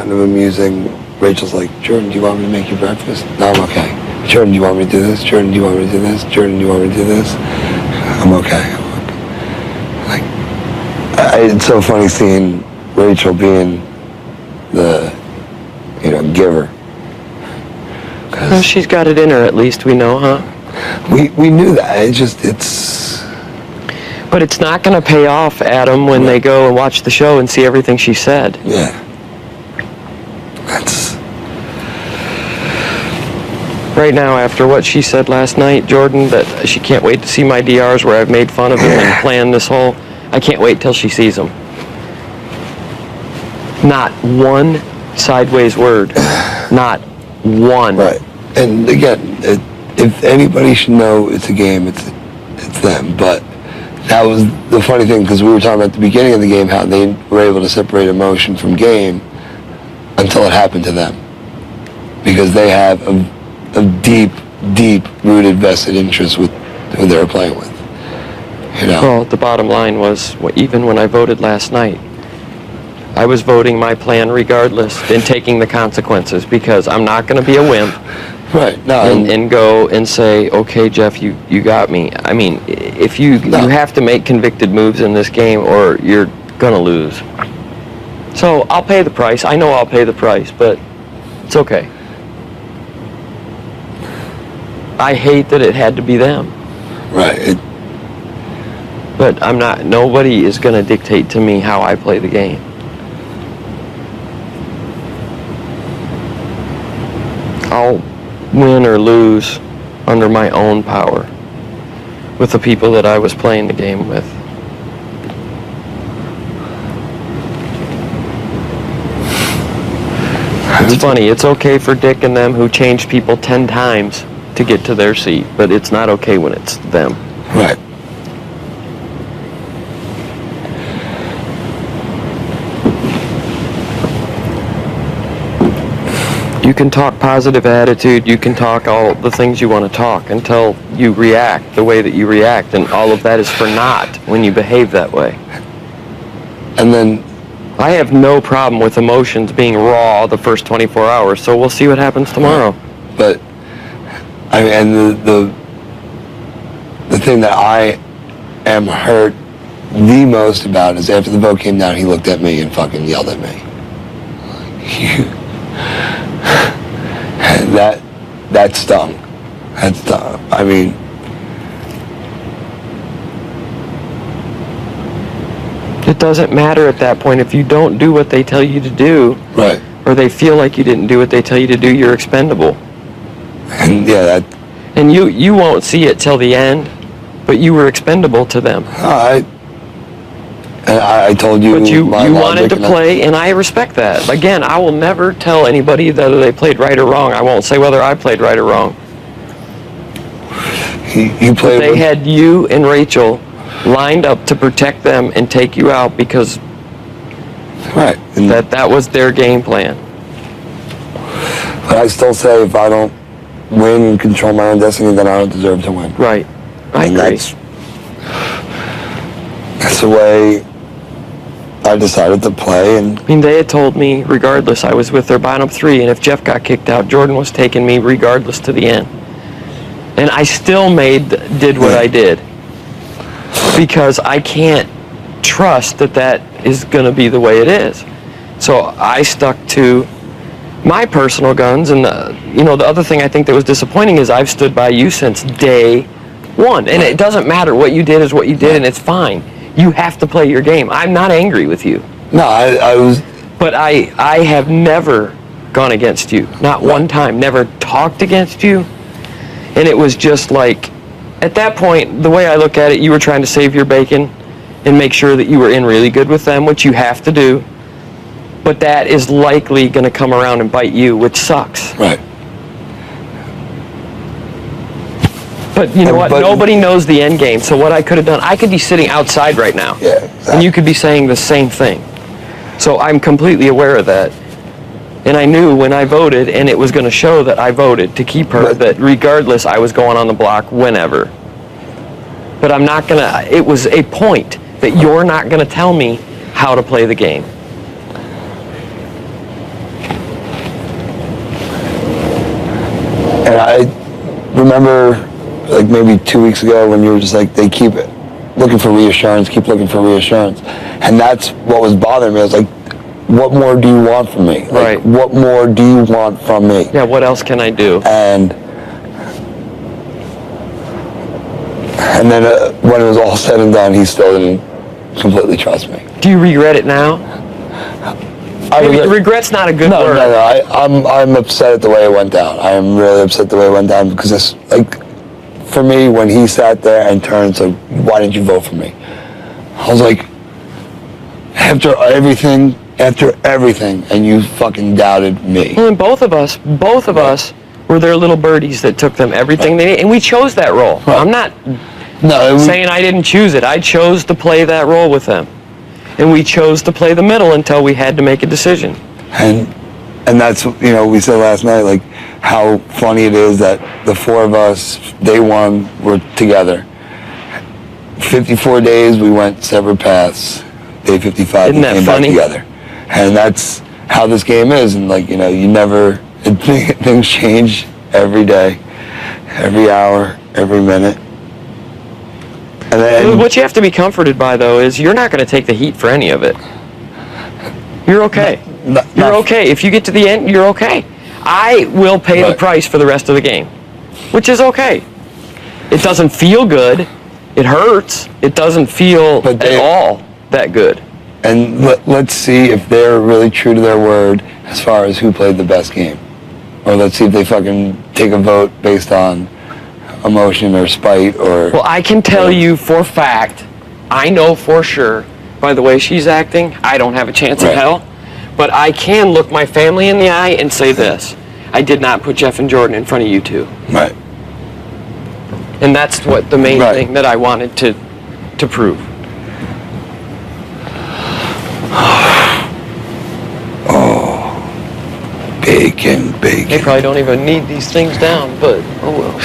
kind of amusing. Rachel's like, Jordan, do you want me to make you breakfast? No, I'm okay. Jordan, do you want me to do this? Jordan, do you want me to do this? Jordan, do you want me to do this? I'm okay. Like, it's so funny seeing Rachel being the, giver. Well, she's got it in her, at least we know, huh? We knew that. But it's not going to pay off, Adam, when they go and watch the show and see everything she said. Yeah. Right now, after what she said last night, Jordan, that she can't wait to see my DRs where I've made fun of him and planned this whole... I can't wait till she sees them. Not one sideways word. Not one. Right. And again, if anybody should know it's a game, it's them. But that was the funny thing, because we were talking at the beginning of the game how they were able to separate emotion from game until it happened to them. Because they have a deep, deep-rooted vested interest with who they were playing with. Well, the bottom line was, even when I voted last night, I was voting my plan regardless and taking the consequences, because I'm not going to be a wimp. Right. No. And go and say, okay, Jeff, you got me. I mean, if you have to make convicted moves in this game or you're going to lose. So I'll pay the price. I know I'll pay the price, but it's okay. I hate that it had to be them. Right. But nobody is going to dictate to me how I play the game. I'll win or lose under my own power with the people that I was playing the game with. It's funny, it's okay for Dick and them who changed people 10 times to get to their seat, but it's not okay when it's them. Right. You can talk positive attitude, you can talk all the things you want to talk until you react the way that you react, and all of that is for naught when you behave that way. And then... I have no problem with emotions being raw the first 24 hours, so we'll see what happens tomorrow. But, I mean, and the thing that I am hurt the most about is after the vote came down, he looked at me and fucking yelled at me. That stung. That stung. I mean... It doesn't matter at that point. If you don't do what they tell you to do, right, or they feel like you didn't do what they tell you to do, you're expendable. And yeah, and you won't see it till the end, but you were expendable to them. I told you. But you wanted to play, and I respect that. Again, I will never tell anybody whether they played right or wrong. I won't say whether I played right or wrong. You played. They had you and Rachel lined up to protect them and take you out because that was their game plan. But I still say if I don't win and control my own destiny, then I don't deserve to win. Right. I agree. That's the way I decided to play. And I mean, they had told me regardless I was with their bottom three, and if Jeff got kicked out, Jordan was taking me regardless to the end. And I still did what I did. Because I can't trust that is going to be the way it is. So I stuck to my personal guns, and the other thing I think that was disappointing is I've stood by you since day one, and it doesn't matter what you did is what you did, and it's fine. You have to play your game. I'm not angry with you. No, I was. But I have never gone against you, not one time. Never talked against you, and it was just like. At that point, the way I look at it, you were trying to save your bacon and make sure that you were in really good with them, which you have to do. But that is likely going to come around and bite you, which sucks. Right. But you know what? Nobody knows the end game. So what I could have done, I could be sitting outside right now. Yeah, exactly. And you could be saying the same thing. So I'm completely aware of that. And I knew when I voted, and it was going to show that I voted to keep her, that regardless I was going on the block whenever. But I'm not going to, it was a point that you're not going to tell me how to play the game. And I remember, like maybe 2 weeks ago, when you were just like, they keep looking for reassurance, keep looking for reassurance. And that's what was bothering me. I was like, what more do you want from me? Like, Right. what more do you want from me? Yeah, what else can I do? And then when it was all said and done, he still didn't completely trust me. Do you regret it now? Regret's not a good word. No. I'm upset at the way it went down. I am really upset the way it went down because it's like, for me, when he sat there and turned, so why didn't you vote for me? I was like, after everything, and you fucking doubted me. Well, and both of us were their little birdies that took them everything they need, and we chose that role. Right. I'm not saying I didn't choose it. I chose to play that role with them. And we chose to play the middle until we had to make a decision. And that's, we said last night, like, how funny it is that the four of us, day one, were together. 54 days, we went separate paths. Day 55, we came back together. And that's how this game is. And, like, things change every day, every hour, every minute. And what you have to be comforted by, though, is you're not going to take the heat for any of it. You're okay. You're okay. If you get to the end, you're okay. I will pay the price for the rest of the game, which is okay. It doesn't feel good. It hurts. It doesn't feel at all that good. And let's see if they're really true to their word as far as who played the best game. Or let's see if they fucking take a vote based on emotion or spite or... Well, I can tell you for fact, I know for sure, by the way she's acting, I don't have a chance in hell. But I can look my family in the eye and say this: I did not put Jeff and Jordan in front of you two. Right. And that's what the main thing that I wanted to prove. Oh, bacon. They probably don't even need these things down, but oh well.